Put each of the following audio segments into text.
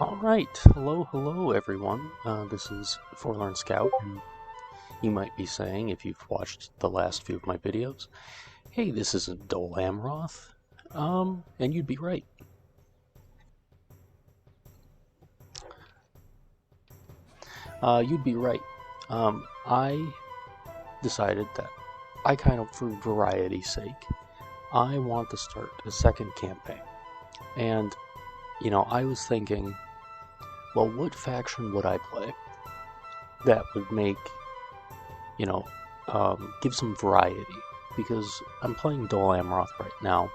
Alright, hello everyone. This is Forlorn Scout, and you might be saying, if you've watched the last few of my videos, hey, this isn't Dol Amroth. And you'd be right. You'd be right. I decided that for variety's sake, I want to start a second campaign. And, I was thinking, well, what faction would I play that would make, give some variety? Because I'm playing Dol Amroth right now,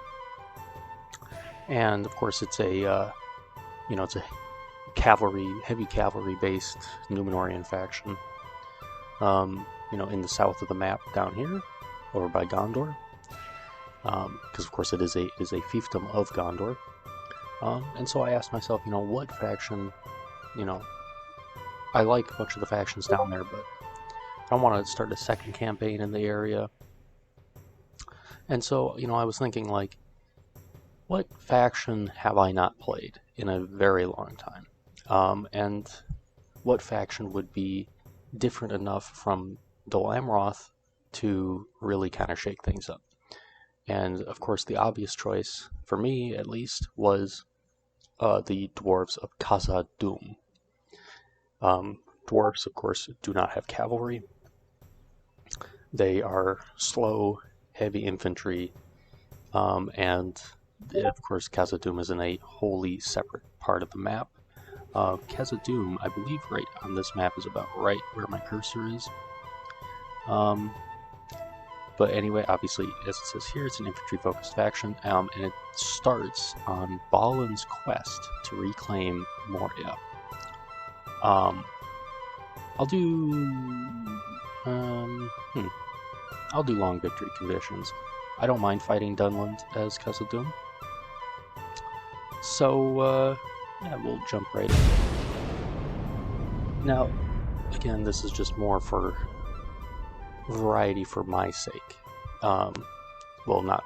and of course it's a, it's a heavy cavalry-based Numenorian faction. In the south of the map down here, over by Gondor, because of course it is a fiefdom of Gondor. And so I asked myself, what faction, I like a bunch of the factions down there, but I don't want to start a second campaign in the area. And so, I was thinking, like, what faction have I not played in a very long time? And what faction would be different enough from Dol Amroth to really kind of shake things up? And, of course, the obvious choice, for me at least, was the Dwarves of Khazad-dûm. Dwarves, of course, do not have cavalry. They are slow, heavy infantry, and, of course, Khazad-dûm is in a wholly separate part of the map. Khazad-dûm, I believe right on this map, is about right where my cursor is. But anyway, obviously, as it says here, it's an infantry-focused faction, and it starts on Balin's quest to reclaim Moria. I'll do long victory conditions. I don't mind fighting Dunland as Khazad-dûm. So, yeah, we'll jump right in. Now, again, this is just more for variety for my sake. Well, not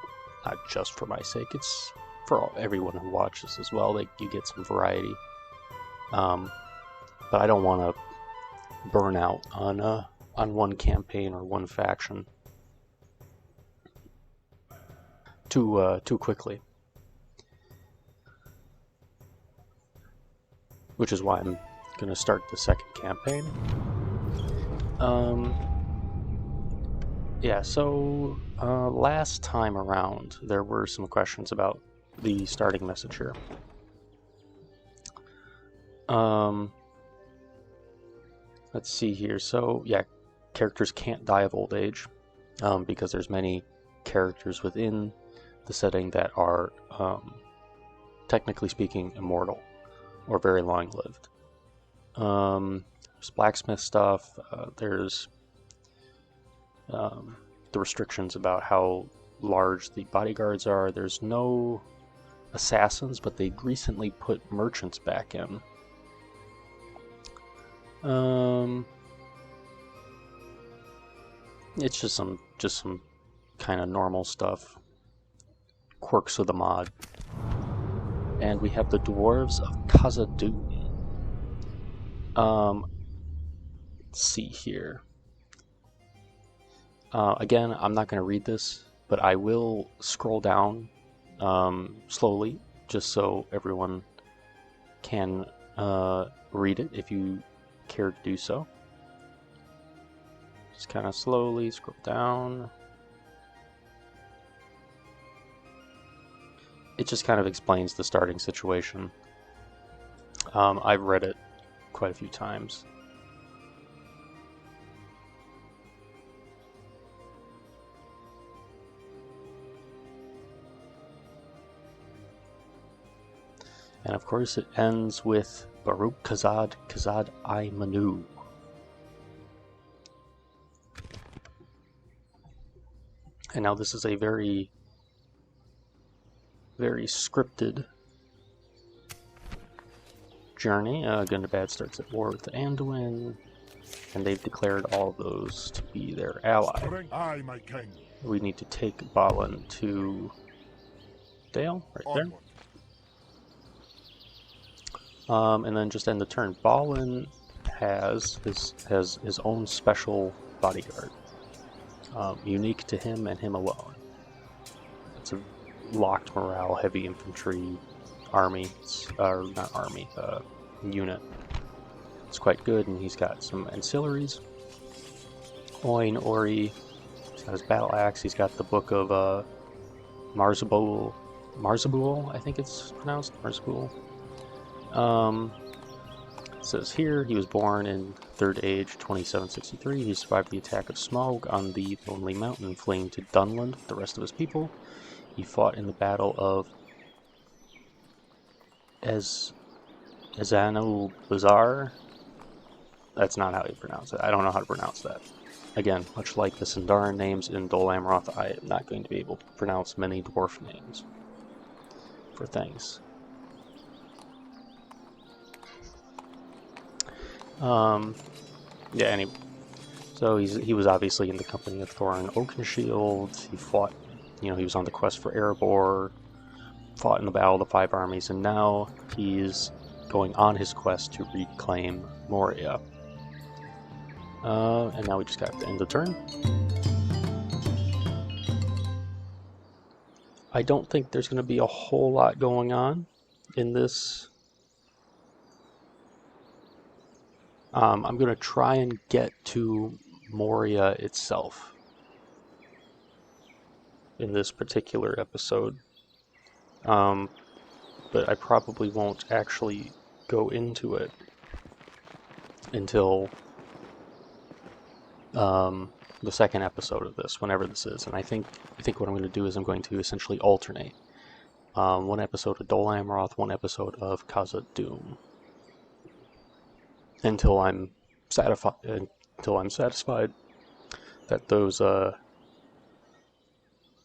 just for my sake. It's for everyone who watches as well. You get some variety. But I don't want to burn out on one campaign or one faction too quickly. Which is why I'm going to start the second campaign. Yeah, so last time around, there were some questions about the starting message here. Let's see here. So, yeah, characters can't die of old age, because there's many characters within the setting that are, technically speaking, immortal, or very long-lived. There's blacksmith stuff, there's the restrictions about how large the bodyguards are. There's no assassins, but they recently put merchants back in. It's just some kind of normal stuff, quirks of the mod. And we have the Dwarves of Khazad-dûm. Let's see here. Again, I'm not going to read this, but I will scroll down slowly, just so everyone can read it if you care to do so. Just kind of slowly scroll down. It just kind of explains the starting situation. I've read it quite a few times. And of course it ends with Baruch Khazad I Manu. And now this is a very, very scripted journey. Gundabad starts at war with the Anduin, and they've declared all of those to be their ally. Aye, my king. We need to take Balin to Dale, right there. And then just end the turn. Balin has his own special bodyguard, unique to him and him alone. It's a locked morale, heavy infantry army, or not army, unit. It's quite good, and he's got some ancillaries. Oin, Ori, he's got his battle axe, he's got the book of Marzabul, I think it's pronounced, Marzabul. It says here, he was born in Third Age, 2763. He survived the attack of Smaug on the Lonely Mountain, fleeing to Dunland with the rest of his people. He fought in the Battle of Ezanul Bazaar. That's not how you pronounce it. I don't know how to pronounce that. Again, much like the Sindarin names in Dol Amroth, I am not going to be able to pronounce many dwarf names for things. Yeah, anyway. So he was obviously in the company of Thorin Oakenshield. He fought, he was on the quest for Erebor, fought in the Battle of the Five Armies, and now he's going on his quest to reclaim Moria. And now we just got to end the turn. I don't think there's going to be a whole lot going on in this. I'm going to try and get to Moria itself in this particular episode. But I probably won't actually go into it until the second episode of this, whenever this is. And I think what I'm going to do is I'm going to essentially alternate. One episode of Dol Amroth, one episode of Khazad-dûm. Until I'm satisfied that those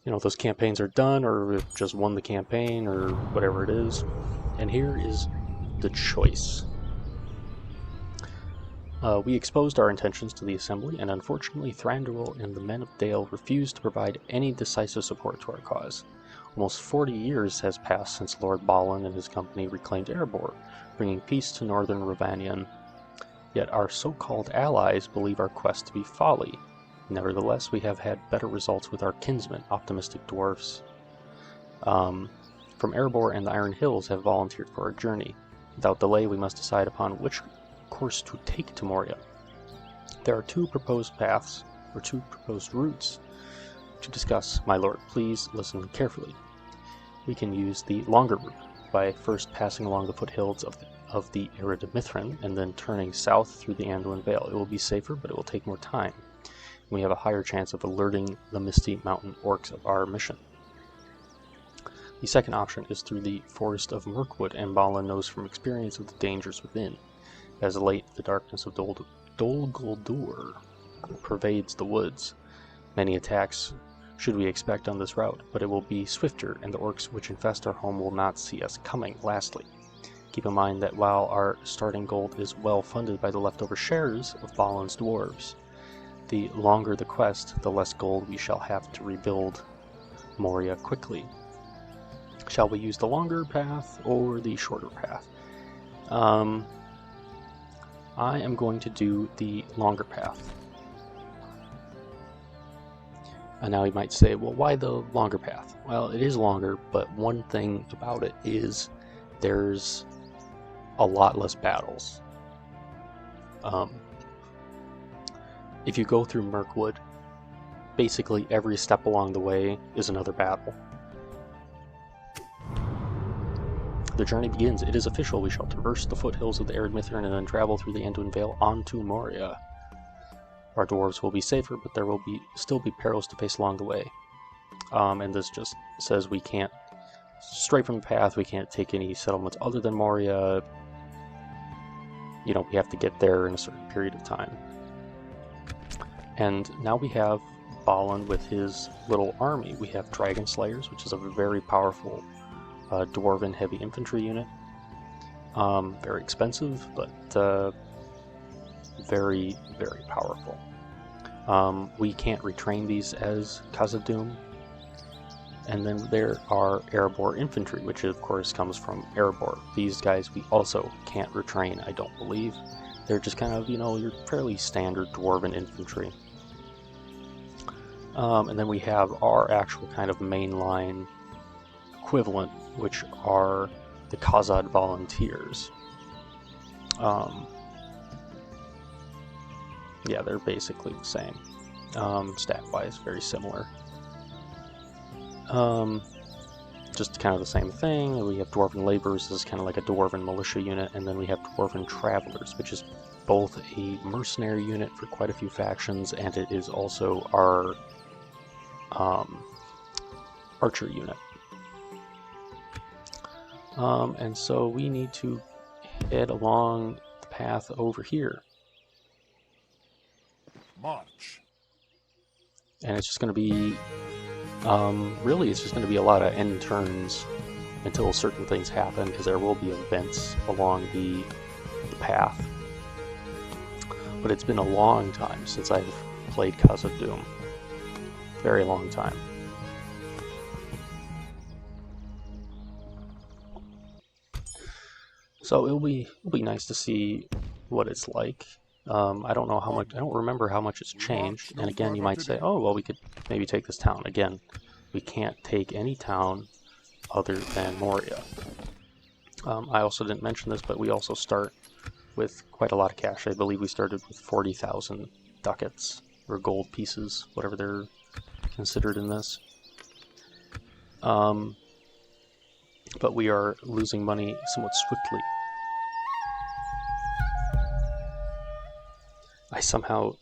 those campaigns are done, or we've just won the campaign, or whatever it is. And here is the choice. We exposed our intentions to the Assembly, and unfortunately Thranduil and the Men of Dale refused to provide any decisive support to our cause. Almost 40 years has passed since Lord Balin and his company reclaimed Erebor, bringing peace to northern Ravanion. Yet our so-called allies believe our quest to be folly. Nevertheless, we have had better results with our kinsmen, optimistic dwarfs from Erebor and the Iron Hills have volunteered for our journey. Without delay, we must decide upon which course to take to Moria. There are two proposed routes to discuss, my lord. Please listen carefully. We can use the longer route by first passing along the foothills of the Eredimithrin and then turning south through the Anduin Vale. It will be safer, but it will take more time. We have a higher chance of alerting the Misty Mountain orcs of our mission. The second option is through the Forest of Mirkwood, and Balin knows from experience of the dangers within. As late, the darkness of Dol Guldur pervades the woods. Many attacks should we expect on this route, but it will be swifter, and the orcs which infest our home will not see us coming. Lastly, keep in mind that while our starting gold is well funded by the leftover shares of Balin's dwarves, the longer the quest, the less gold we shall have to rebuild Moria quickly. Shall we use the longer path or the shorter path? I am going to do the longer path. And now you might say, well, why the longer path? Well, it is longer, but one thing about it is there's a lot less battles. If you go through Mirkwood, basically every step along the way is another battle. The journey begins. It is official. We shall traverse the foothills of the Eredimithrin and then travel through the Anduin Vale onto Moria. Our dwarves will be safer, but there will still be perils to face along the way. And this just says we can't stray from the path. We can't take any settlements other than Moria. We have to get there in a certain period of time. And now we have Balin with his little army. We have Dragon Slayers, which is a very powerful dwarven heavy infantry unit. Very expensive, but very, very powerful. We can't retrain these as Khazad-dûm, And then there are Erebor infantry, which of course comes from Erebor. These guys we also can't retrain, I don't believe. They're just kind of, you know, your fairly standard dwarven infantry. And then we have our actual kind of mainline equivalent, which are the Khazad volunteers. Yeah, they're basically the same. Stat-wise, very similar. Just kind of the same thing. We have Dwarven Laborers, this is kind of like a Dwarven militia unit, and then we have Dwarven Travelers, which is both a mercenary unit for quite a few factions, and it is also our archer unit. And so we need to head along the path over here. March. And it's just going to be, really it's just going to be a lot of end turns until certain things happen, because there will be events along the path. But it's been a long time since I've played Khazad-dûm. Very long time. So it'll be nice to see what it's like. I don't know how much. I don't remember how much it's changed. And again, you might say, "Oh, well, we could maybe take this town." Again, we can't take any town other than Moria. I also didn't mention this, but we also start with quite a lot of cash. I believe we started with 40,000 ducats or gold pieces, whatever they're considered in this. But we are losing money somewhat swiftly. I somehow,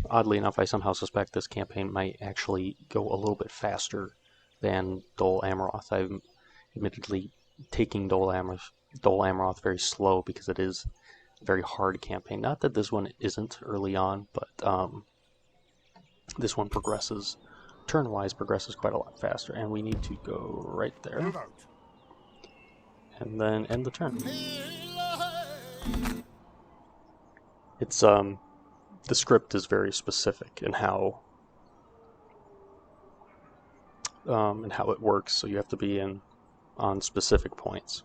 oddly enough, I somehow suspect this campaign might actually go a little bit faster than Dol Amroth. I'm admittedly taking Dol Amroth very slow because it is a very hard campaign. Not that this one isn't early on, but this one progresses, turn-wise, progresses quite a lot faster. And we need to go right there. And then end the turn. It's, the script is very specific in how it works, so you have to be on specific points.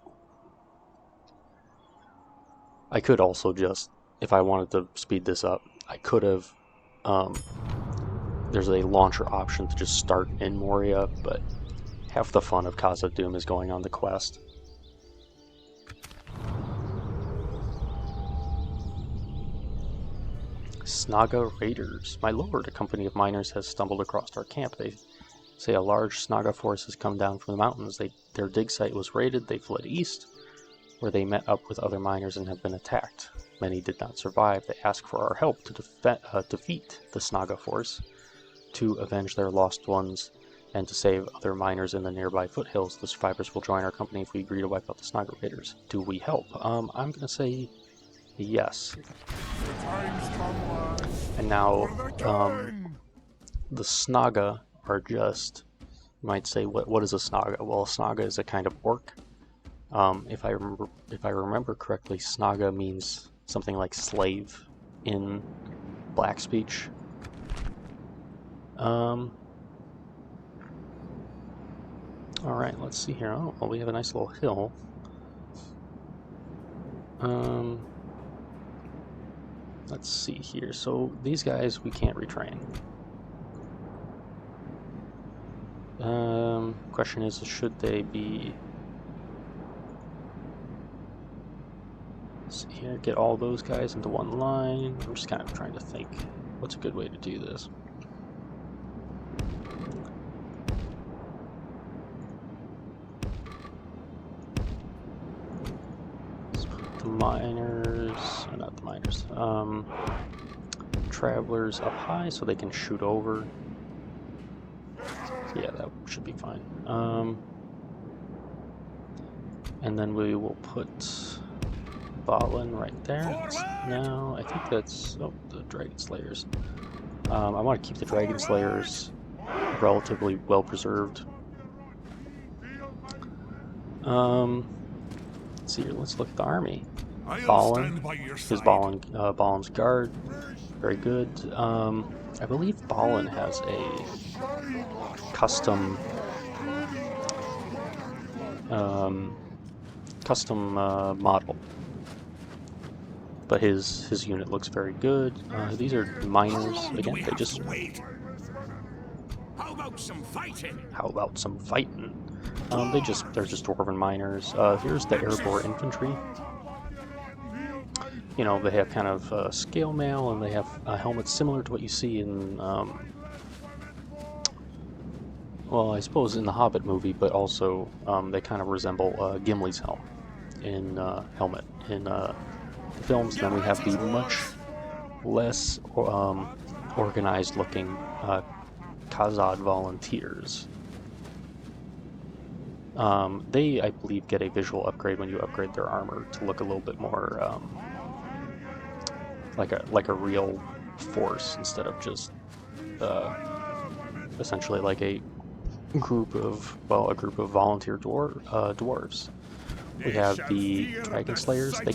I could also just, if I wanted to speed this up, I could have, there's a launcher option to just start in Moria, but half the fun of Khazad-dûm is going on the quest. Snaga Raiders. My lord, a company of miners has stumbled across our camp. They say a large Snaga force has come down from the mountains. Their dig site was raided. They fled east, where they met up with other miners and have been attacked. Many did not survive. They ask for our help to defeat the Snaga force, to avenge their lost ones, and to save other miners in the nearby foothills. The survivors will join our company if we agree to wipe out the Snaga Raiders. Do we help? I'm going to say yes. And now, the Snaga are just, you might say, what is a Snaga? Well, a Snaga is a kind of orc. If I remember correctly, Snaga means something like slave in Black speech. Alright, let's see here. Oh, well, we have a nice little hill. Let's see here. So these guys we can't retrain. Question is, should they be? Let's see here. Get all those guys into one line. I'm just kind of trying to think. What's a good way to do this? Let's put the miners, not the miners. Travelers up high so they can shoot over. Yeah, that should be fine. And then we will put Balin right there. No, I think that's... Oh, the Dragon Slayers. I want to keep the Dragon Slayers relatively well preserved. Let's see here. Let's look at the army. Balin. His Balin's guard. Very good. I believe Balin has a custom custom model. But his unit looks very good. These are miners. Again, they just... How about some fighting? How about some fighting? They're just dwarven miners. Here's the airborne infantry. You know, they have kind of scale mail, and they have helmets similar to what you see in, well, I suppose in the Hobbit movie, but also they kind of resemble Gimli's helm in helmet in the films. Then we have the much less organized-looking Khazad volunteers. They, I believe, get a visual upgrade when you upgrade their armor to look a little bit more like a real force instead of just essentially like a group of volunteer dwarves. We have the Dragon Slayers. They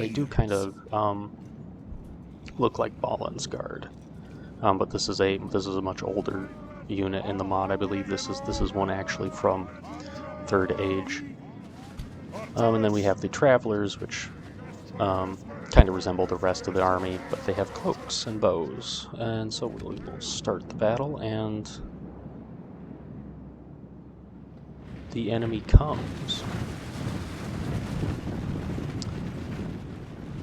do kind of look like Balin's Guard, but this is a much older unit in the mod. I believe this is one actually from Third Age. And then we have the Travelers, which kind of resemble the rest of the army, but they have cloaks and bows. And so we'll start the battle, and the enemy comes.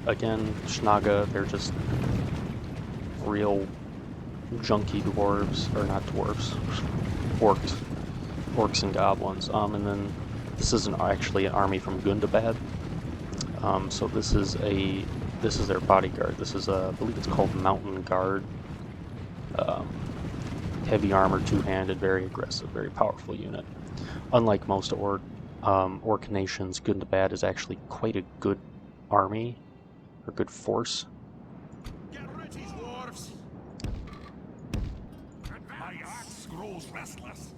Again, Schnaga, they're just real junky dwarves, or not dwarves, orcs and goblins. And then this is actually an army from Gundabad. So this is their bodyguard. This is I believe it's called Mountain Guard. Heavy armor, two-handed, very aggressive, very powerful unit. Unlike most orc nations, Gundabad is actually quite a good army, or good force. Get ready, dwarves. My axe grows restless.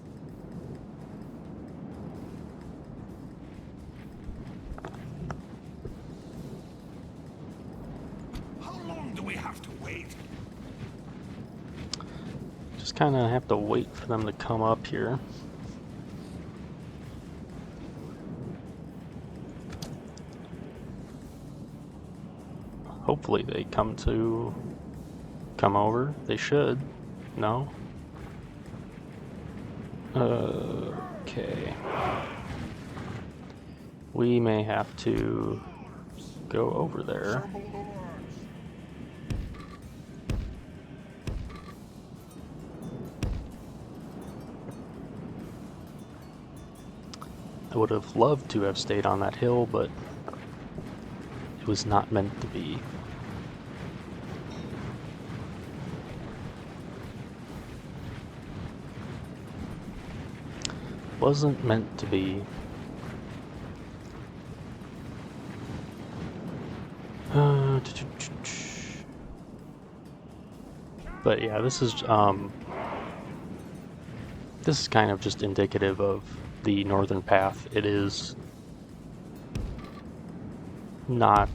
How long do we have to wait? Just kind of have to wait for them to come up here. Hopefully they come over. They should. No? Okay. We may have to go over there. I would have loved to have stayed on that hill, but it was not meant to be. Wasn't meant to be. But yeah, this is kind of just indicative of the northern path. It is not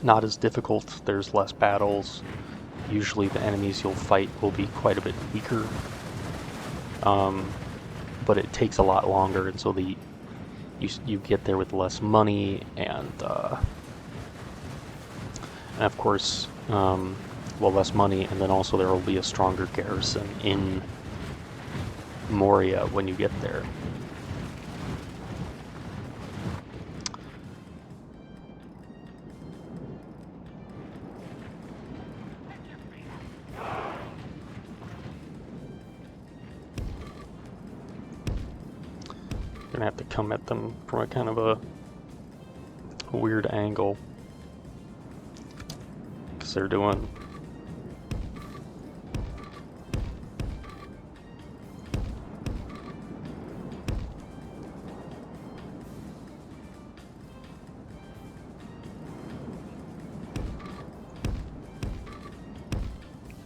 as difficult. There's less battles. Usually the enemies you'll fight will be quite a bit weaker, but it takes a lot longer, and so you get there with less money, and of course, less money, and then also there will be a stronger garrison in Moria when you get there. Gonna have to come at them from a kind of a weird angle, because they're doing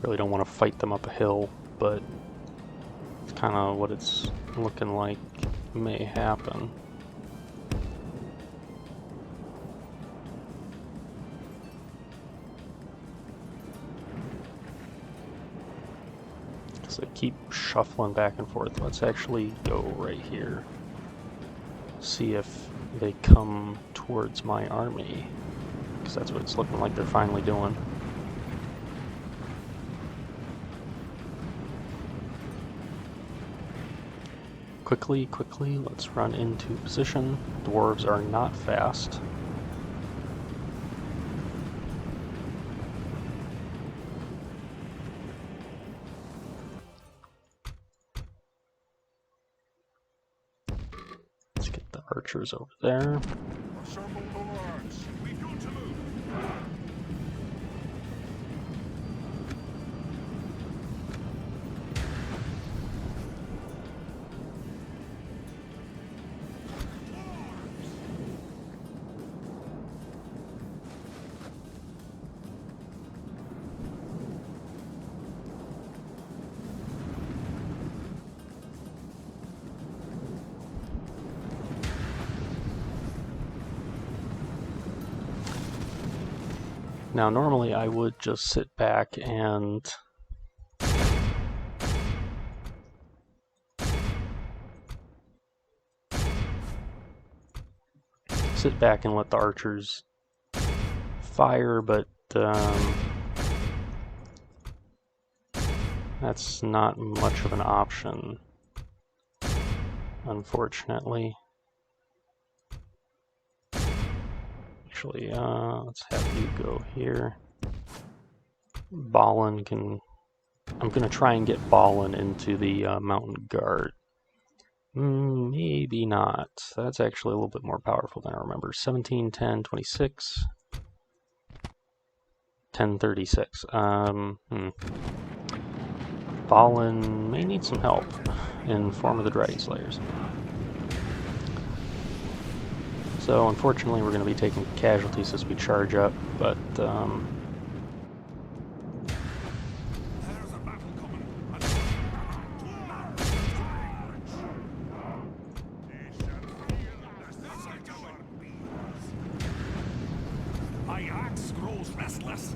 really don't want to fight them up a hill, but it's kind of what it's looking like may happen. because they keep shuffling back and forth. Let's actually go right here. See if they come towards my army, because that's what it's looking like they're finally doing. Quickly, quickly, let's run into position. Dwarves are not fast. Let's get the archers over there. Assemble the lads. We've got to move. Now, normally I would just sit back and let the archers fire, but that's not much of an option, unfortunately. Actually, let's have you go here. Balin can... I'm going to try and get Balin into the Mountain Guard. Maybe not. That's actually a little bit more powerful than I remember. 17, 10, 26... 1036. Balin may need some help in form of the Dragon Slayers. So unfortunately we're going to be taking casualties as we charge up, but There's a battle coming. My axe grows restless.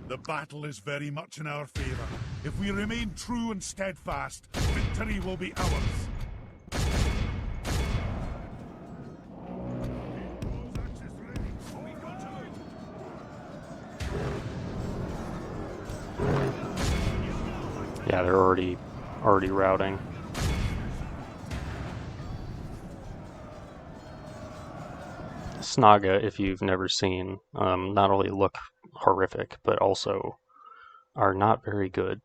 The battle is very much in our favor. If we remain true and steadfast, victory will be ours. yeah, they're already routing. Snaga, if you've never seen, not only look horrific, but also are not very good.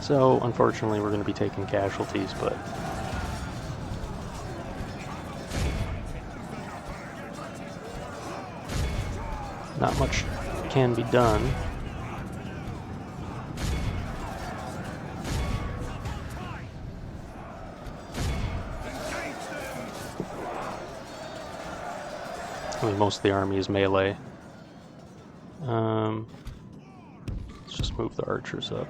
So, unfortunately, we're going to be taking casualties, but not much can be done. I mean, most of the army is melee. Let's just move the archers up.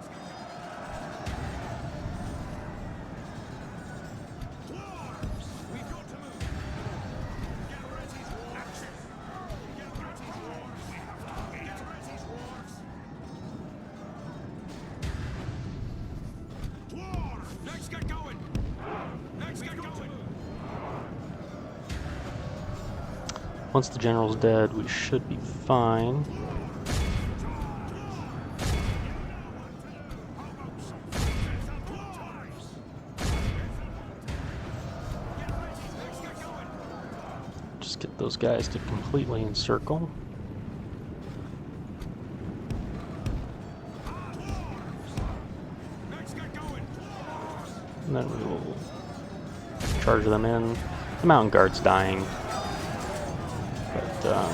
Once the general's dead, we should be fine. Just get those guys to completely encircle. And then we will charge them in. The mountain guard's dying. But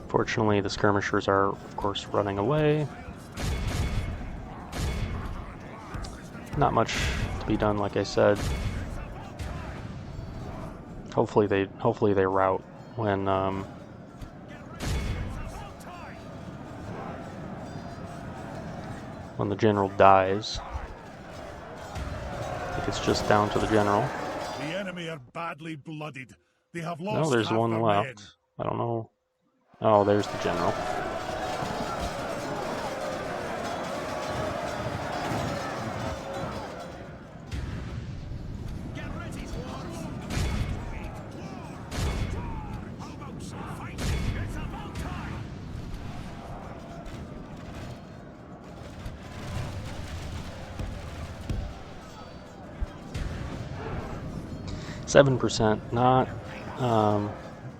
fortunately, the skirmishers are, of course, running away. Not much to be done, like I said. Hopefully they rout when the general dies. I think it's just down to the general. The enemy are badly blooded. They have lost No, there's half one their left. men. I don't know. Oh, there's the general. Get ready, Dwarves! How about some fighting? It's about time! 7%, not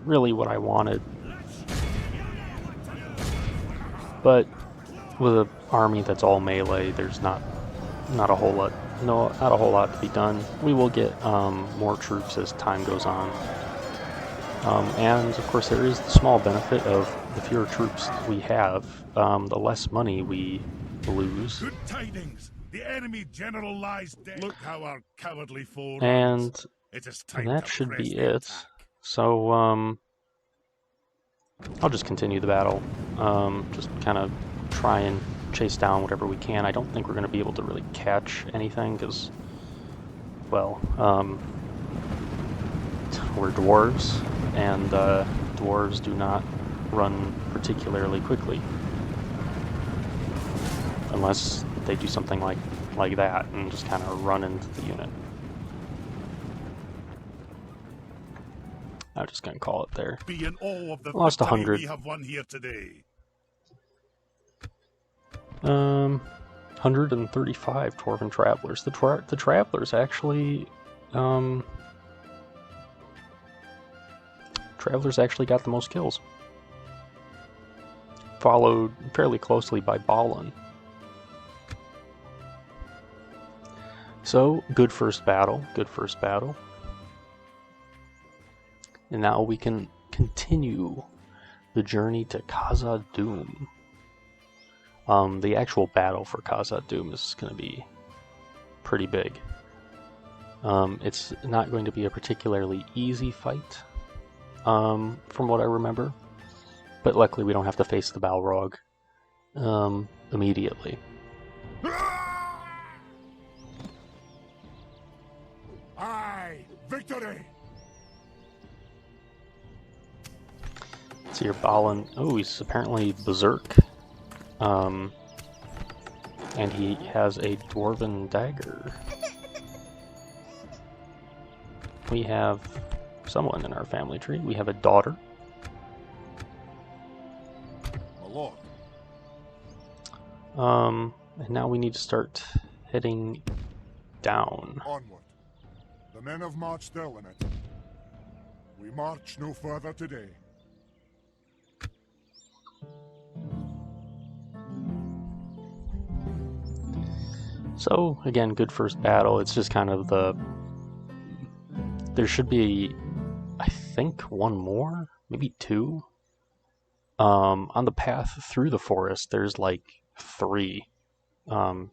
really what I wanted. But with an army that's all melee, there's not a whole lot, not a whole lot to be done. We will get more troops as time goes on, and of course there is the small benefit of the fewer troops we have, the less money we lose. Good tidings. The enemy general lies dead. Look how our cowardly foe And runs. It is time that to should press be the it. attack. So I'll just continue the battle. Just kind of try and chase down whatever we can. I don't think we're going to be able to really catch anything because, well, we're dwarves, and dwarves do not run particularly quickly. Unless they do something like that and just kind of run into the unit. I'm just going to call it there. Be in awe of the Lost victory 100. we have won here today. 135 Dwarven Travelers. The Travelers actually, got the most kills. Followed fairly closely by Balin. So, good first battle. And now we can continue the journey to Khazad-dûm. The actual battle for Khazad-dûm is going to be pretty big. It's not going to be a particularly easy fight, from what I remember. But luckily we don't have to face the Balrog immediately. Aye, victory! So your Balin, oh, he's apparently berserk. And he has a dwarven dagger. We have someone in our family tree. We have a daughter. My lord. And now we need to start heading down. Onward. The men have marched their limit. We march no further today. So, again, good first battle. It's just kind of there should be, I think, one more, maybe two. On the path through the forest, there's like 3. Because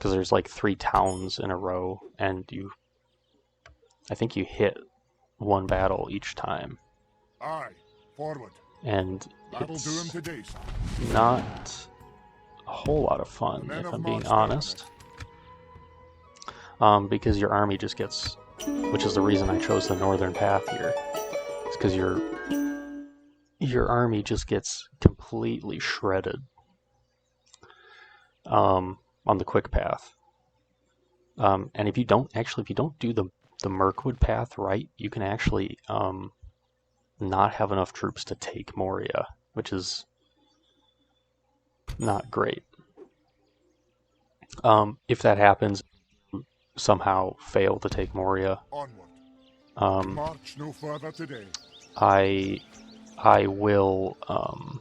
there's like 3 towns in a row, and I think you hit one battle each time. Aye, forward. And That'll do him it's today, sir. not a whole lot of fun, if I'm being honest. Because your army just gets, which is the reason I chose the northern path here, it's because your army just gets completely shredded on the quick path. And if you don't do the Mirkwood path right, you can actually not have enough troops to take Moria, which is not great. If that happens, somehow fail to take Moria, Onward. March no further today. I will. I'm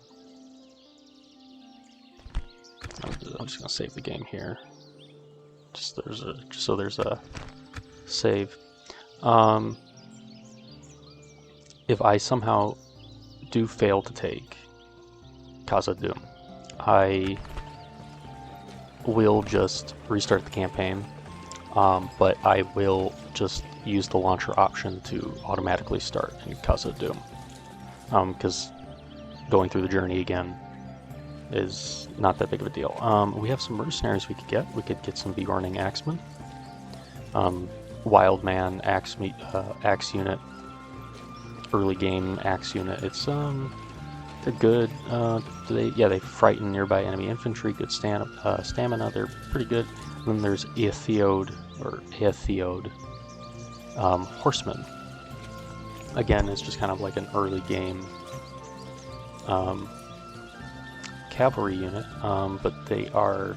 just gonna save the game here. Just so there's a save. If I somehow do fail to take Khazad-dûm, I will just restart the campaign, but I will just use the launcher option to automatically start in Khazad-dûm, because going through the journey again is not that big of a deal. We have some mercenaries we could get. We could get some Bjorning axemen, wild man axe unit, early game axe unit. It's they're good. They frighten nearby enemy infantry. Good stamina. They're pretty good. And then there's Aetheod horsemen. Again, it's just kind of like an early game cavalry unit, but they're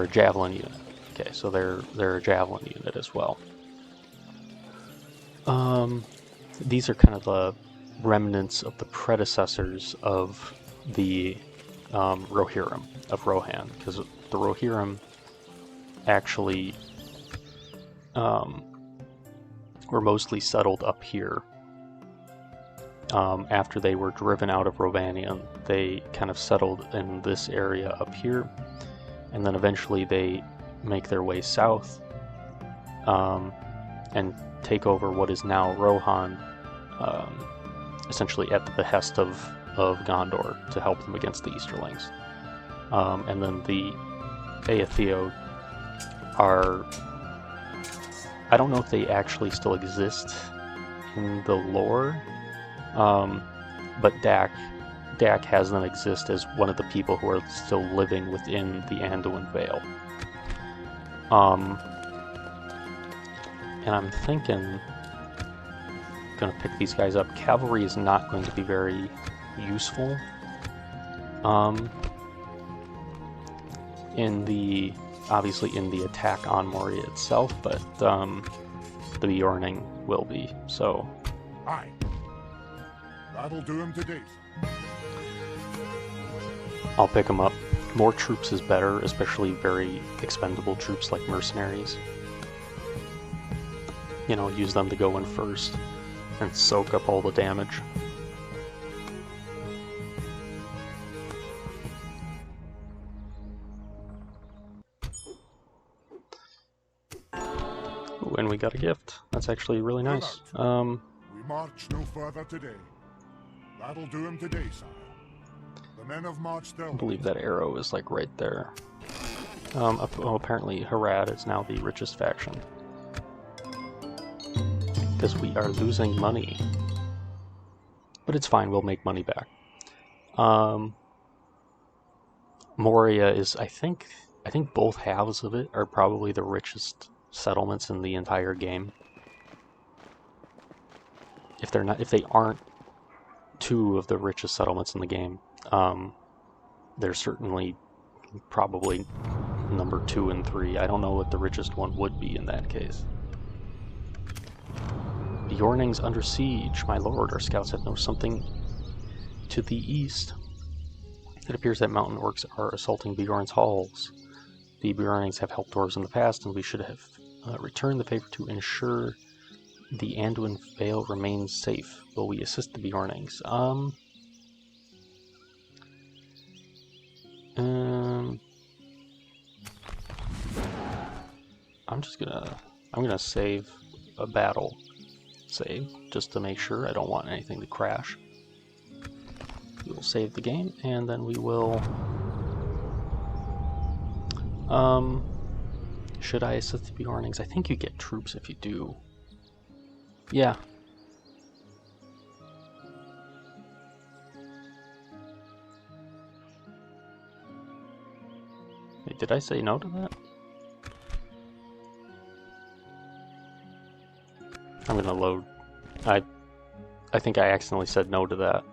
a javelin unit. Okay, so they're a javelin unit as well. These are kind of the remnants of the predecessors of the Rohirrim of Rohan, because the Rohirrim actually were mostly settled up here. After they were driven out of Rovanion, they kind of settled in this area up here, and then eventually they make their way south and take over what is now Rohan, essentially at the behest of Gondor to help them against the Easterlings. And then the Aetheod are... I don't know if they actually still exist in the lore, but DaC has them exist as one of the people who are still living within the Anduin Vale. And I'm thinking, gonna pick these guys up. Cavalry is not going to be very useful obviously in the attack on Moria itself, but the Bjorning will be. So Aye. That'll do him today. I'll pick them up. More troops is better, especially very expendable troops like mercenaries. You know, use them to go in first and soak up all the damage. Ooh, and we got a gift. That's actually really nice. We march no further today. That'll do him today, sire. The men have marched their I believe that arrow is like right there. Apparently Harad is now the richest faction. Because we are losing money. But it's fine, we'll make money back. Moria is, I think both halves of it are probably the richest settlements in the entire game. If they aren't two of the richest settlements in the game, they're certainly probably number 2 and 3. I don't know what the richest one would be in that case. Bjorning's under siege, my lord. Our scouts have noticed something to the east. It appears that mountain orcs are assaulting Bjorn's halls. The Bjornings have helped dwarves in the past, and we should have returned the favor to ensure the Anduin Vale remains safe. Will we assist the Bjornings? I'm gonna save a battle save just to make sure. I don't want anything to crash. We will save the game, and then we will. Should I assist the Bjornings? I think you get troops if you do. Yeah. Wait, did I say no to that? I'm gonna load. I think I accidentally said no to that.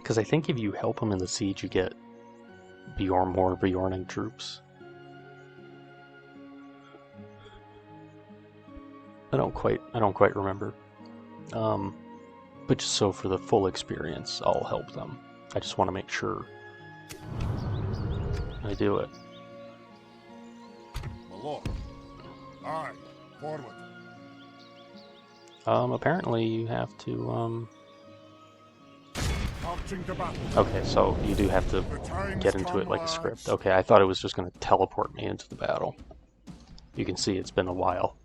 Because I think if you help them in the siege, you get more Bjorning troops. I don't quite remember. But just so for the full experience, I'll help them. I just want to make sure I do it. My lord. Aye, forward. Apparently you have to, Marching to battle. Okay, so you do have to get into it like a script. Okay, I thought it was just going to teleport me into the battle. You can see it's been a while.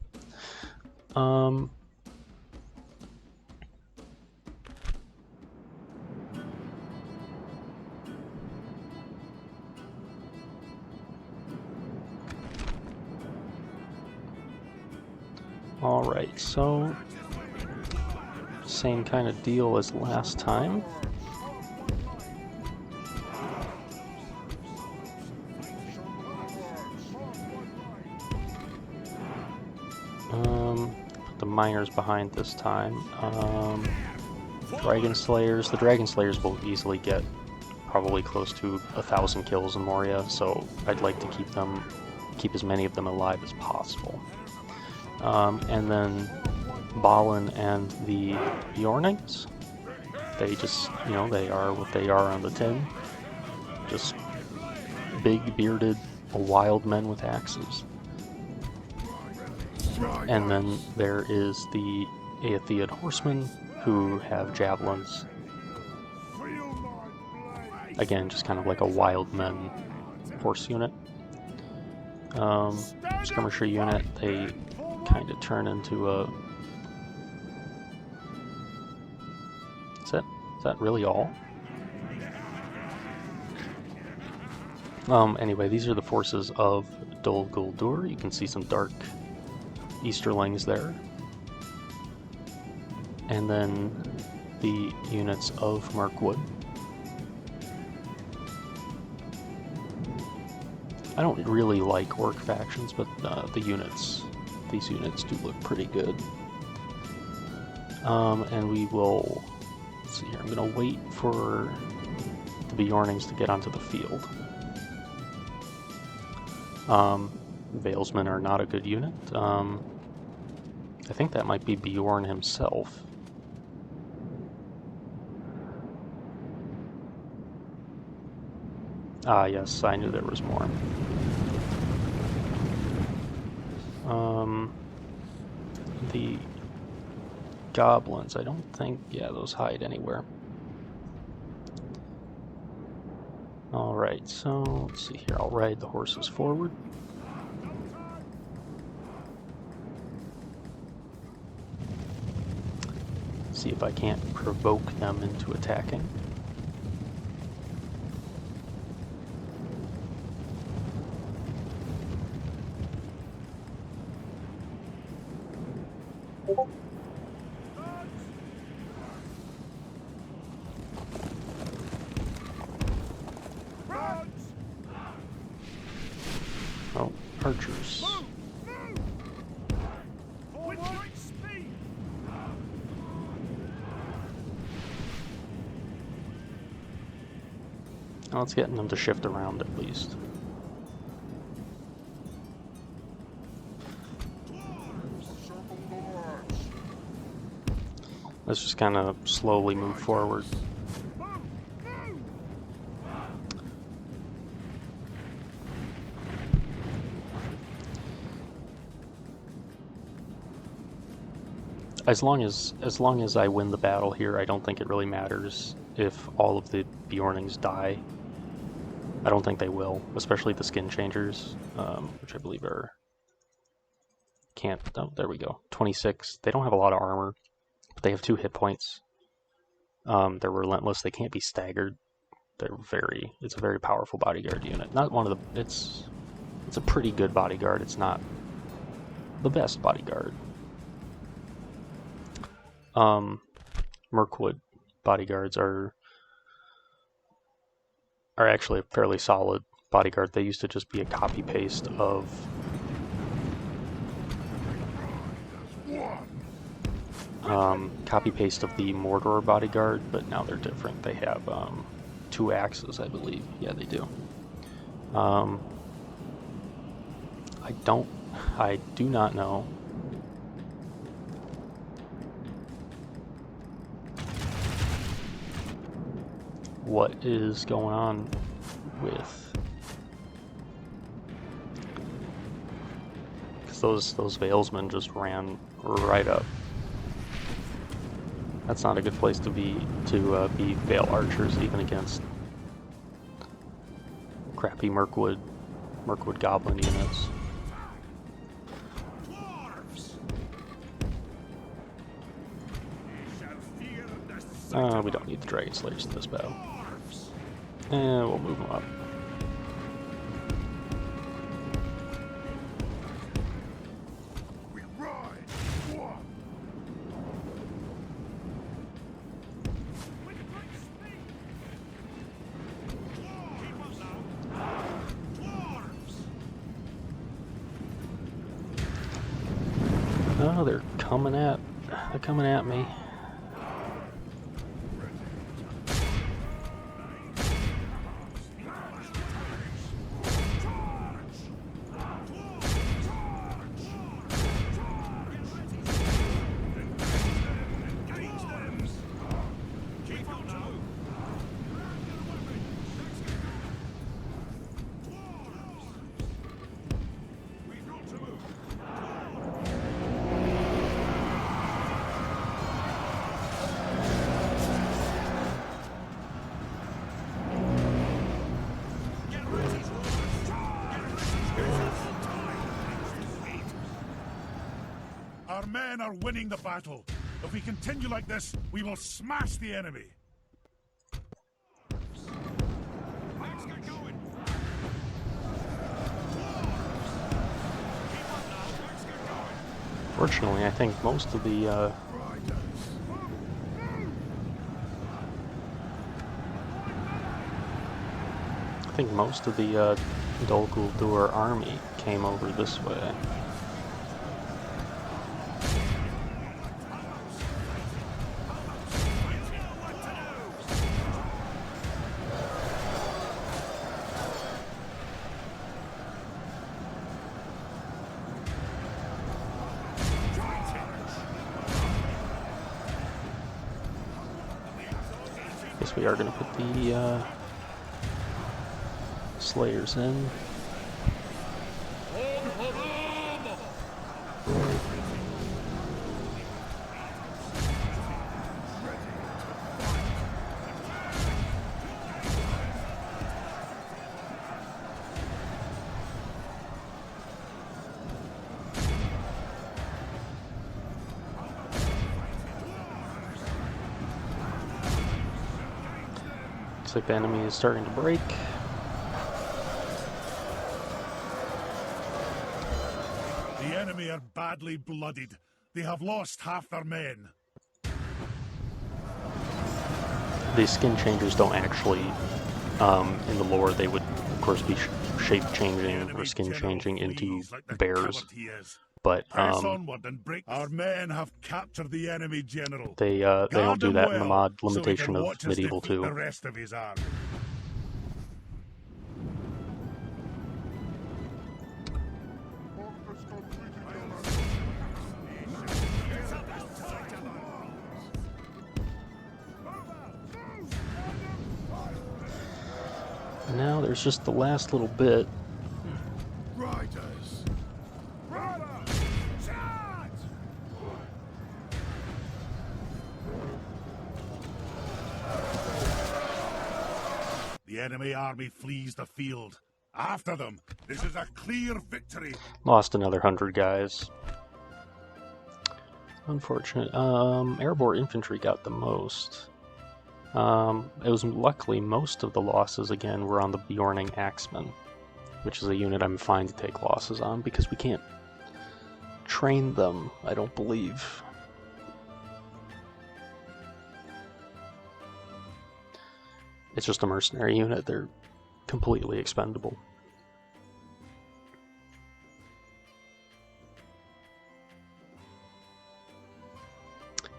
Alright, so same kind of deal as last time. Put the miners behind this time. Dragon Slayers. The Dragon Slayers will easily get probably close to 1,000 kills in Moria, so I'd like to keep as many of them alive as possible. And then Balin and the Bjornings, they just, they are what they are on the tin. Just big, bearded, wild men with axes. And then there is the Aethiad horsemen, who have javelins. Again, just kind of like a wild men horse unit. Skirmisher unit, they kind of turn into a... Is that really all? Anyway, these are the forces of Dol Guldur. You can see some dark Easterlings there. And then the units of Mirkwood. I don't really like orc factions, but these units do look pretty good. And we will, let's see here, I'm going to wait for the Bjornings to get onto the field. Valesmen are not a good unit. I think that might be Bjorn himself. Ah, yes, I knew there was more. The goblins, I don't think, yeah, those hide anywhere. Alright, so, let's see here, I'll ride the horses forward. See if I can't provoke them into attacking. Oh, archers. Well, it's getting them to shift around at least. Let's just kind of slowly move forward. As long as I win the battle here, I don't think it really matters if all of the Bjornings die. I don't think they will, especially the skin changers, which I believe are... Oh, there we go. 26. They don't have a lot of armor, but they have 2 hit points. They're relentless. They can't be staggered. It's a very powerful bodyguard unit. Not one of the... It's a pretty good bodyguard. It's not the best bodyguard. Mirkwood bodyguards are actually a fairly solid bodyguard. They used to just be a copy-paste of copy paste of the Mordor bodyguard, but now they're different. They have 2 axes, I believe. Yeah, they do. I do not know what is going on with, because those Valesmen just ran right up. That's not a good place to be Vale archers, even against crappy Mirkwood goblin units. Dwarves! We don't need the Dragon Slayers in this battle. Dwarves! And we'll move them up. We ride! Whoa. With great speed! Keep us out! Dwarves! Oh, they're coming at me. Our men are winning the battle. If we continue like this, we will smash the enemy. Let's get going! Fortunately, I think most of the Dol Guldur army came over this way. Guess we are going to put the Slayers in. Looks like the enemy is starting to break. The enemy are badly bloodied. They have lost half their men. The skin changers don't actually, in the lore, they would of course be shape changing or skin changing into bears, but Press onward and break. Our men have captured the enemy general. they Guard don't do him that in the well, mod so we limitation can of watch us Medieval defeat 2. the rest of his army. Now there's just the last little bit. Riders! Charge! The enemy army flees the field. After them! This is a clear victory! Lost another 100 guys. Unfortunate. Airborne infantry got the most. It was luckily most of the losses again were on the Bjorning Axemen, which is a unit I'm fine to take losses on because we can't train them, I don't believe. It's just a mercenary unit, they're completely expendable.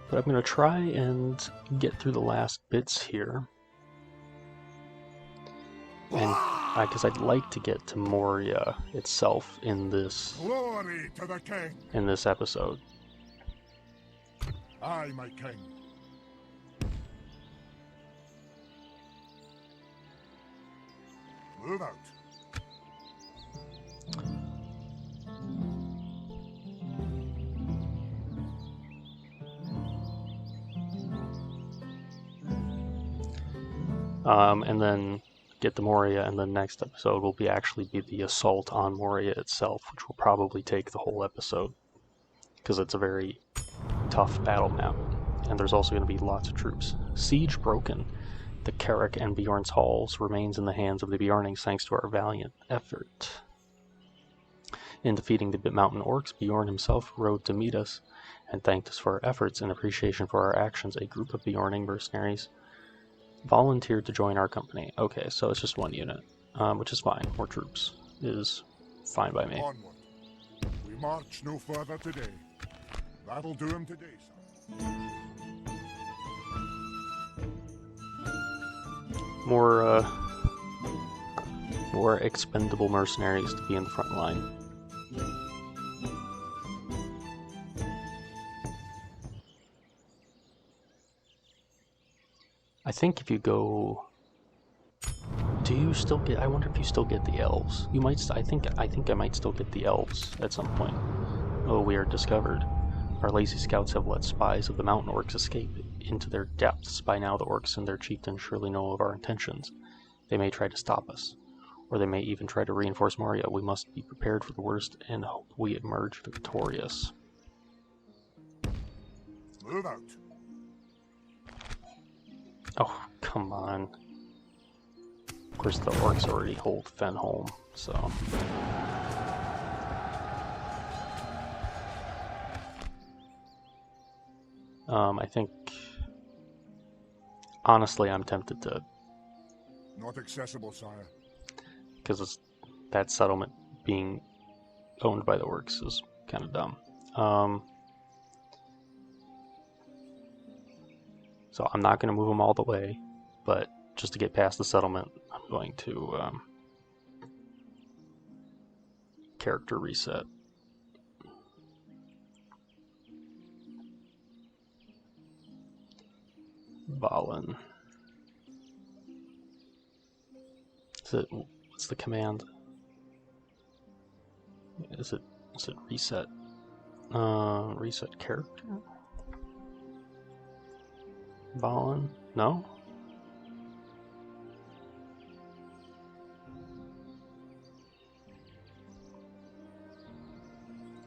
But I'm going to try and get through the last bits here. And because I'd like to get to Moria itself in this Glory to the king! episode. Aye, my king. Move out. And then get to Moria, and the next episode will actually be the assault on Moria itself, which will probably take the whole episode, because it's a very tough battle map, and there's also going to be lots of troops. Siege broken. The Carrick and Bjorn's halls remains in the hands of the Bjornings thanks to our valiant effort. In defeating the mountain orcs, Bjorn himself rode to meet us and thanked us for our efforts. In appreciation for our actions, a group of Bjorning mercenaries volunteered to join our company. Okay, so it's just one unit, which is fine. More troops is fine by me. Onward. We march no further today. That'll do him today, son. More expendable mercenaries to be in the front line. I think if you go, do you still get? I wonder if you still get the elves. You might. I think I might still get the elves at some point. Oh, we are discovered. Our lazy scouts have let spies of the mountain orcs escape into their depths. By now, the orcs and their chieftain surely know of our intentions. They may try to stop us, or they may even try to reinforce Moria. We must be prepared for the worst and hope we emerge victorious. Move out. Oh, come on. Of course, the orcs already hold Fenholm, so... I think... Honestly, I'm tempted to... Not accessible, sire. Because that settlement being owned by the orcs is kind of dumb. So I'm not going to move them all the way, but just to get past the settlement, I'm going to character reset. Valen. What's the command? Is it reset? Reset character? Valen? No?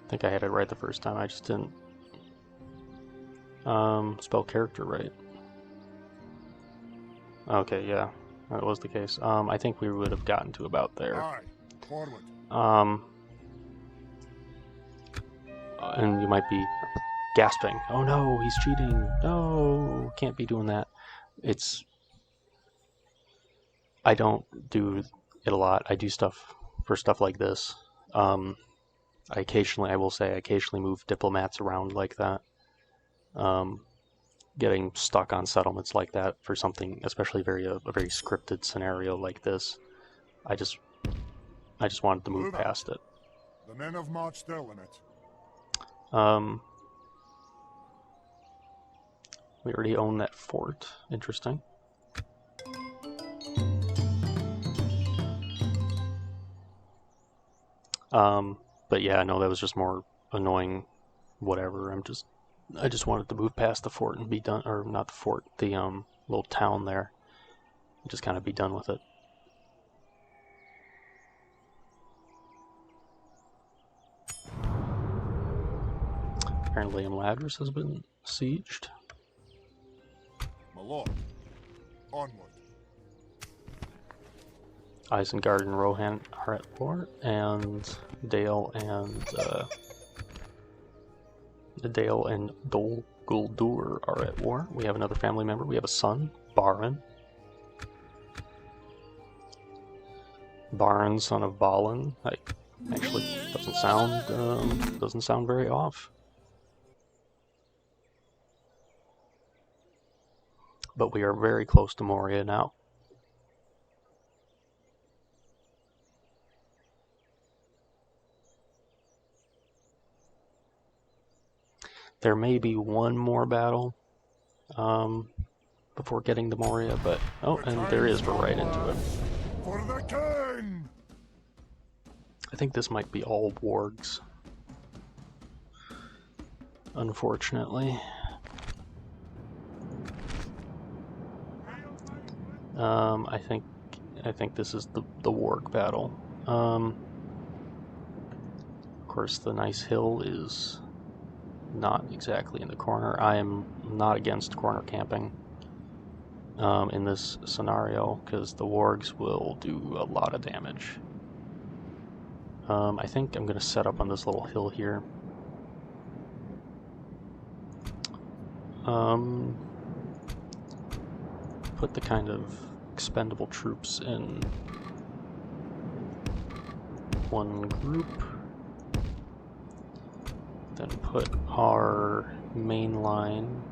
I think I had it right the first time, I just didn't spell character right. Okay, yeah, that was the case. I think we would have gotten to about there. Aye, forward. And you might be gasping. Oh no, he's cheating. No, can't be doing that. I don't do it a lot. I do stuff for stuff like this. I will say, I occasionally move diplomats around like that. Getting stuck on settlements like that for something, especially a very scripted scenario like this. I just wanted to move past it. The men have marched still in it. We already own that fort. Interesting. But yeah, no, that was just more annoying. Whatever. I just wanted to move past the fort and be done, or not the fort, the little town there. And just kind of be done with it. Apparently, Ladris has been sieged. My lord, onward. Isengard and Rohan are at war, and Dale and Dol Guldur are at war. We have another family member. We have a son, Baron. Baron, son of Valen. Actually doesn't sound very off. but we are very close to Moria now. There may be one more battle before getting to Moria, but oh, and there is. We're right into it. For the king! I think this might be all wargs, unfortunately. I think this is the warg battle. Of course, the nice hill is not exactly in the corner. I am not against corner camping in this scenario because the wargs will do a lot of damage. I think I'm going to set up on this little hill here. Put the kind of expendable troops in one group. Then put our main line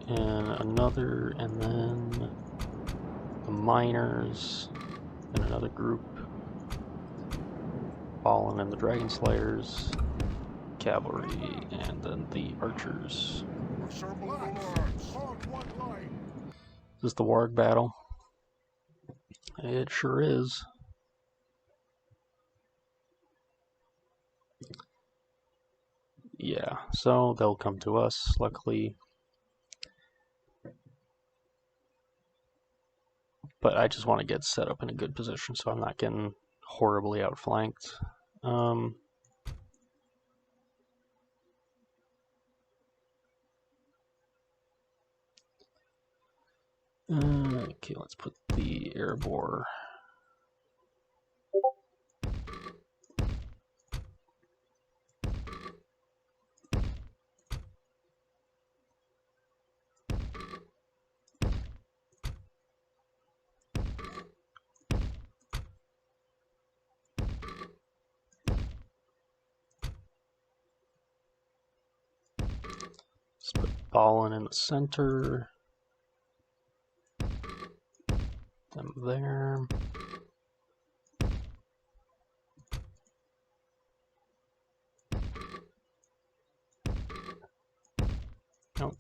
in another, and then the miners in another group. Fallen and the Dragon Slayers, cavalry, and then the archers. Is this the warg battle? It sure is. Yeah, so they'll come to us, luckily. But I just want to get set up in a good position so I'm not getting horribly outflanked. Okay, let's put the air bore. Let's put Ballin in the center. Them there. Nope.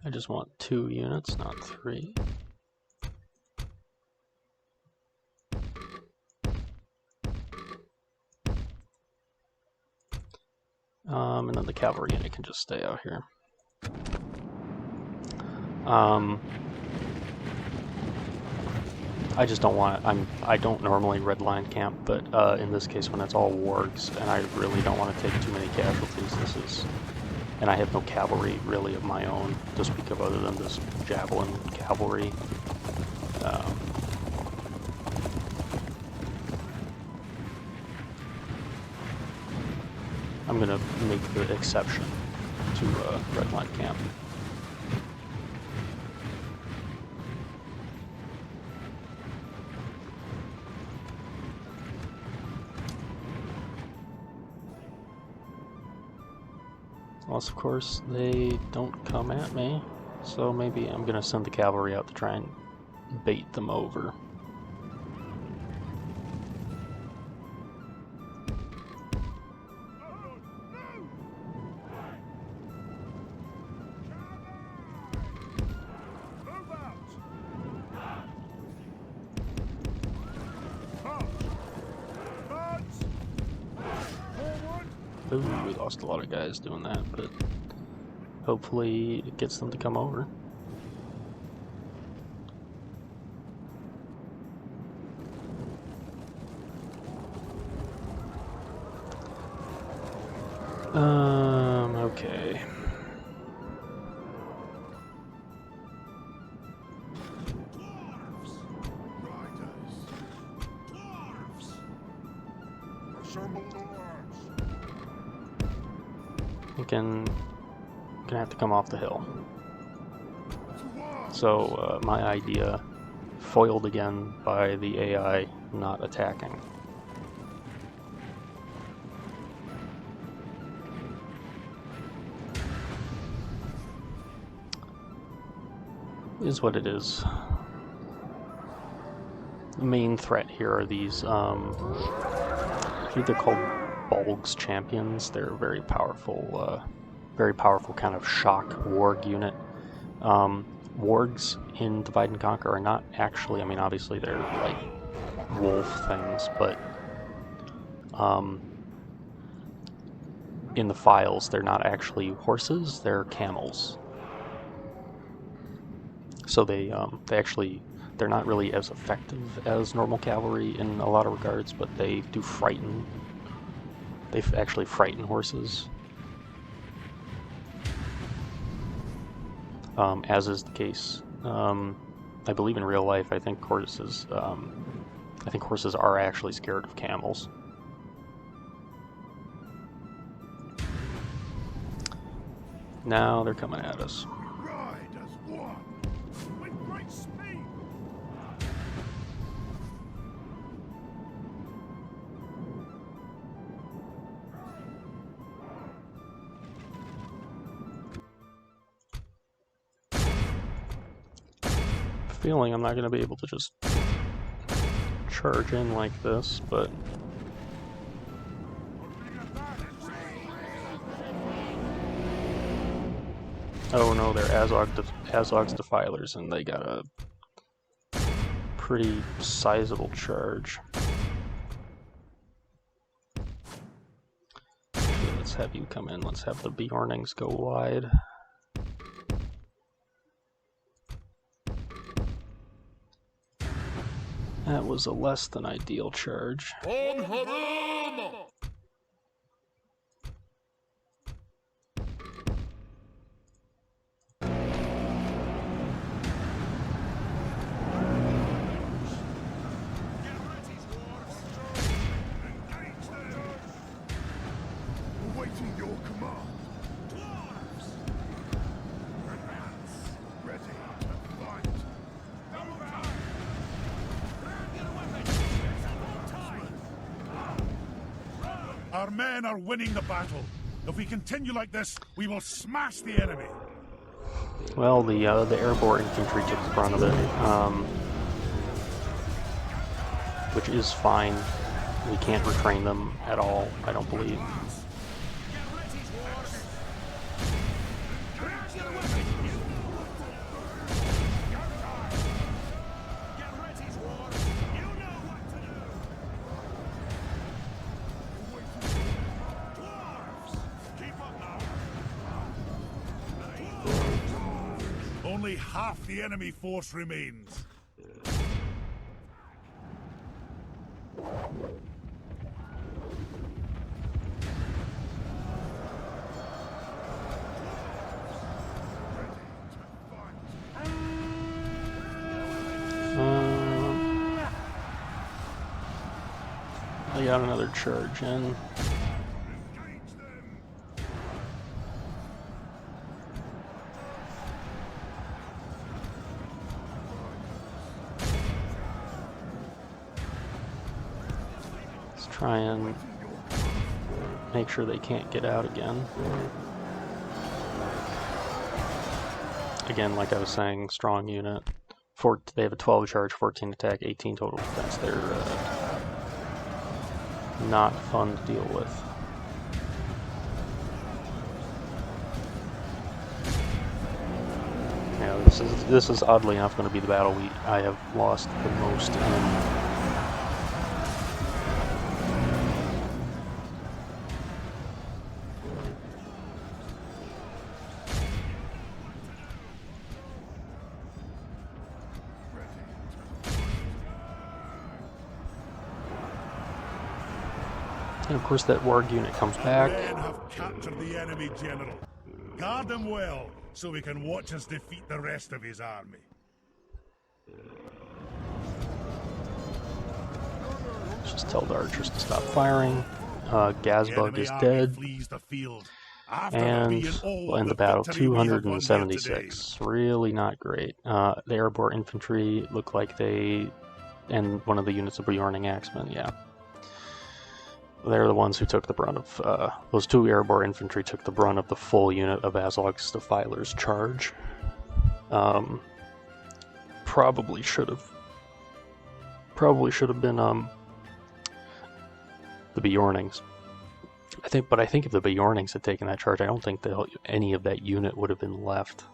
I just want 2 units, not 3. And then the cavalry unit can just stay out here. I just don't want I don't normally redline camp, but in this case when it's all wargs and I really don't want to take too many casualties, and I have no cavalry really of my own to speak of other than this javelin cavalry. I'm gonna make the exception to redline camp. Unless, of course, they don't come at me, so maybe I'm gonna send the cavalry out to try and bait them over. Ooh, we lost a lot of guys doing that, but hopefully it gets them to come over. Okay. Dwarves! Riders! Dwarves! Assemble the lads! Gonna have to come off the hill. So my idea foiled again by the AI not attacking. is what it is. The main threat here are these, I think they're called Bolg's Champions. They're a very powerful kind of shock warg unit. Wargs in Divide and Conquer are not actually, I mean, obviously they're like wolf things, but in the files they're not actually horses, they're camels. So they're not really as effective as normal cavalry in a lot of regards, but they do frighten. They actually frighten horses. As is the case, I believe in real life. I think horses are actually scared of camels. Now they're coming at us. Ride as one. With great speed. Feeling I'm not going to be able to just charge in like this, but oh no, they're Azog's Defilers, and they got a pretty sizable charge. Okay, let's have you come in. Let's have the Bjornings go wide. That was a less than ideal charge. Awaiting your command. Dwarves. Advance. Ready to fight. Double time. Grab your weapons. It's about time. Our men are winning the battle. If we continue like this, we will smash the enemy. Well, the airborne infantry took the brunt of it, which is fine. We can't retrain them at all, I don't believe. Get ready, dwarves. Grab your weapons. You know what to do. Get ready, dwarves. You know what to do. Dwarves. Keep up now. Only half the enemy force remains. I got another charge in. Let's try and make sure they can't get out again. Again, like I was saying, strong unit. They have a 12 charge, 14 attack, 18 total defense. They're not fun to deal with. Yeah, this is oddly enough going to be the battle I have lost the most in. And of course that warg unit comes back. Men have captured the enemy general. Guard him well, so we can watch us defeat the rest of his army. Just tell the archers to stop firing. Gazbug Enemy is army dead. flees the field. After And being all we'll end the the battle victory we have won here 276. Really not great. The airborne infantry look like they, and one of the units of Bjorning Axemen, yeah. They're the ones who took the brunt of, those two airborne infantry took the brunt of the full unit of Azog's Defilers charge. probably should have been the Bjornings. I think if the Bjornings had taken that charge, I don't think that any of that unit would have been left.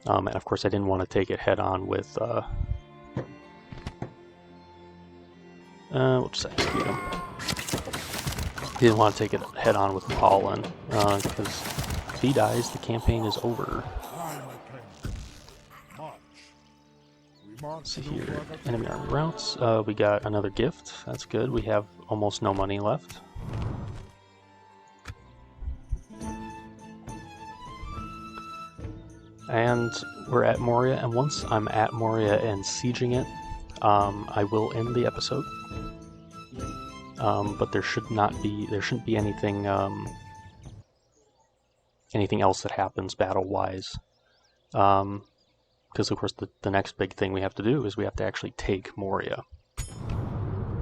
And of course, I didn't want to take it head on with. We'll just execute him. Didn't want to take it head on with Pollen, because if he dies, the campaign is over. Let's see here. Enemy army routes. We got another gift. That's good. We have almost no money left. And we're at Moria, and once I'm at Moria and sieging it, I will end the episode. But there shouldn't be anything else that happens battle-wise. Because of course the next big thing we have to do is we have to actually take Moria.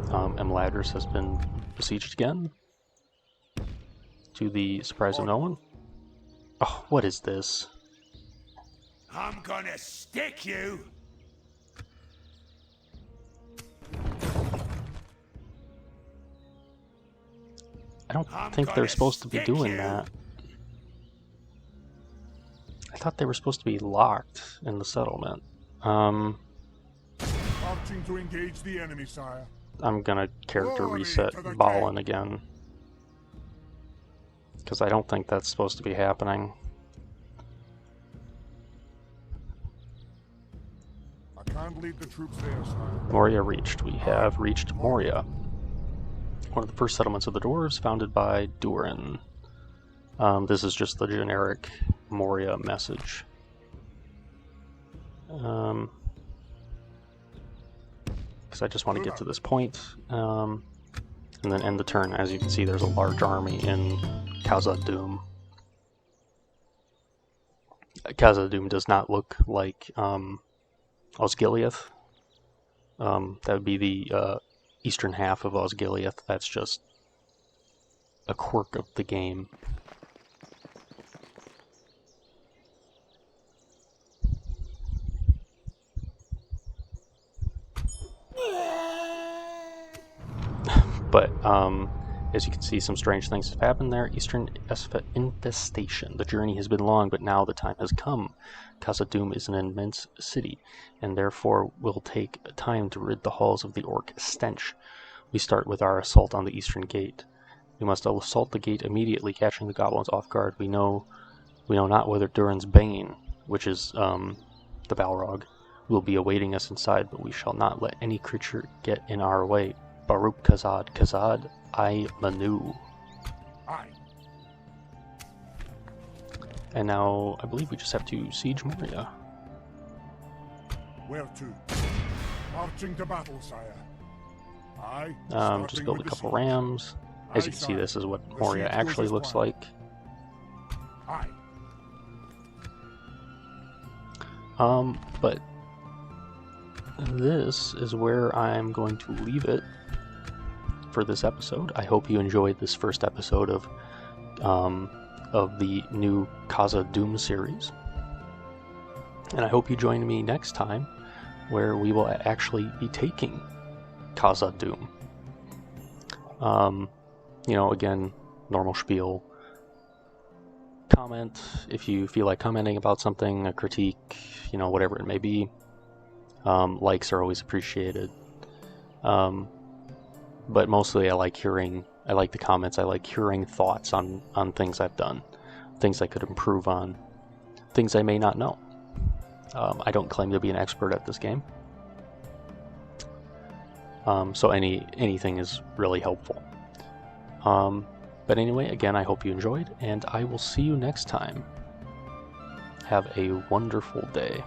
Mladris has been besieged again, to the surprise of no one. Oh, what is this? I'm gonna stick you! I don't think they're supposed to be doing that. I thought they were supposed to be locked in the settlement. Marching to engage the enemy, sire. I'm gonna character reset Balin again, because I don't think that's supposed to be happening. I can't lead the troops there, sire. Moria reached. We have reached Moria, one of the first settlements of the Dwarves, founded by Durin. This is just the generic Moria message. Because I just want to get to this point, and then end the turn. As you can see, there's a large army in Khazad-dûm. Khazad-dûm does not look like Osgiliath. That would be the eastern half of Osgiliath. That's just a quirk of the game. But, as you can see, some strange things have happened there. Eastern infestation. The journey has been long, but now the time has come. Khazad-dûm is an immense city, and therefore will take time to rid the halls of the orc stench. We start with our assault on the eastern gate. We must assault the gate immediately, catching the goblins off guard. We know not whether Durin's Bane, which is the Balrog, will be awaiting us inside, but we shall not let any creature get in our way. Baruch Khazad, Khazad, I Manu. Aye. And now, I believe we just have to siege Moria. Where to? Marching to battle, sire. Aye. Just build a couple rams. As you can see, this is what Moria actually looks like. Aye. But this is where I'm going to leave it for this episode. I hope you enjoyed this first episode of the new Khazad-dûm series, and I hope you join me next time, where we will actually be taking Khazad-dûm. Again, normal spiel. Comment if you feel like commenting about something, a critique, whatever it may be. Likes are always appreciated. But mostly I like the comments. I like hearing thoughts on things I've done, things I could improve on, things I may not know. I don't claim to be an expert at this game. So anything is really helpful. But anyway, again, I hope you enjoyed, and I will see you next time. Have a wonderful day.